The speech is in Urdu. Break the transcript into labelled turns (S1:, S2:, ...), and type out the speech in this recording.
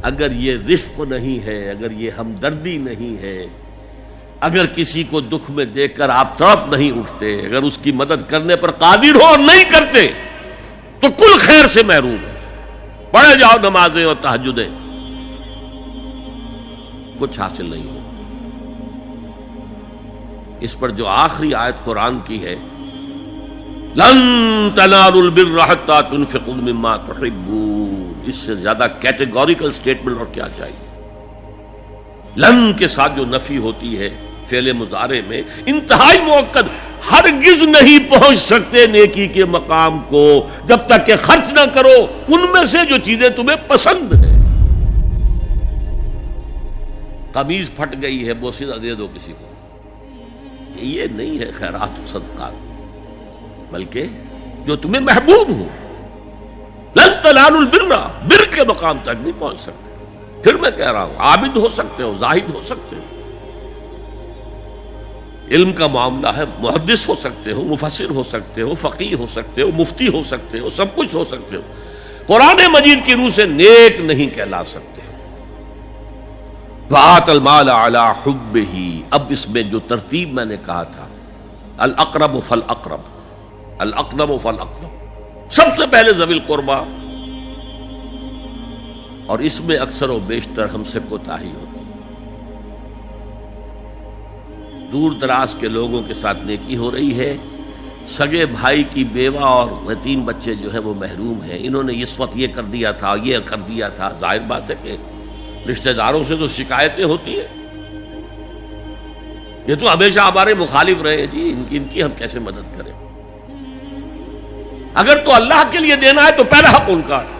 S1: اگر یہ رفق نہیں ہے، اگر یہ ہمدردی نہیں ہے، اگر کسی کو دکھ میں دیکھ کر آپ تڑپ نہیں اٹھتے، اگر اس کی مدد کرنے پر قادر ہو اور نہیں کرتے تو کل خیر سے محروم ہے۔ پڑھے جاؤ نمازیں اور تہجدیں، کچھ حاصل نہیں ہو۔ اس پر جو آخری آیت قرآن کی ہے، لن تنالوا البر حتى تنفقوا مما تحبون، اس سے زیادہ کیٹیگوریکل سٹیٹمنٹ اور کیا چاہیے؟ لن کے ساتھ جو نفی ہوتی ہے فعل مضارع میں، انتہائی مؤکد، ہرگز نہیں پہنچ سکتے نیکی کے مقام کو جب تک کہ خرچ نہ کرو ان میں سے جو چیزیں تمہیں پسند ہیں۔ قمیض پھٹ گئی ہے، بوسیدہ دے دو کسی کو، یہ نہیں ہے خیرات و صدقات، بلکہ جو تمہیں محبوب ہو۔ لن تنالوا البر، بر کے مقام تک نہیں پہنچ سکتے۔ پھر میں کہہ رہا ہوں، عابد ہو سکتے ہو، زاہد ہو سکتے ہو، علم کا معاملہ ہے، محدث ہو سکتے ہو، مفسر ہو سکتے ہو، فقیہ ہو سکتے ہو، مفتی ہو سکتے ہو، سب کچھ ہو سکتے ہو، قرآن مجید کی روح سے نیک نہیں کہلا سکتے۔ وآت المال علی حبہ، اب اس میں جو ترتیب میں نے کہا تھا، الاقرب فالاقرب، الاقرب فالاقرب، سب سے پہلے ذوی القربیٰ، اور اس میں اکثر و بیشتر ہم سے کوتاہی ہوتی ہے۔ دور دراز کے لوگوں کے ساتھ نیکی ہو رہی ہے، سگے بھائی کی بیوہ اور یتیم بچے جو ہیں وہ محروم ہیں، انہوں نے اس وقت یہ کر دیا تھا، یہ کر دیا تھا۔ ظاہر بات ہے کہ رشتہ داروں سے تو شکایتیں ہوتی ہیں، یہ تو ہمیشہ ہمارے مخالف رہے، جی ان کی ہم کیسے مدد کریں؟ اگر تو اللہ کے لیے دینا ہے تو پہلا حق ان کا ہے۔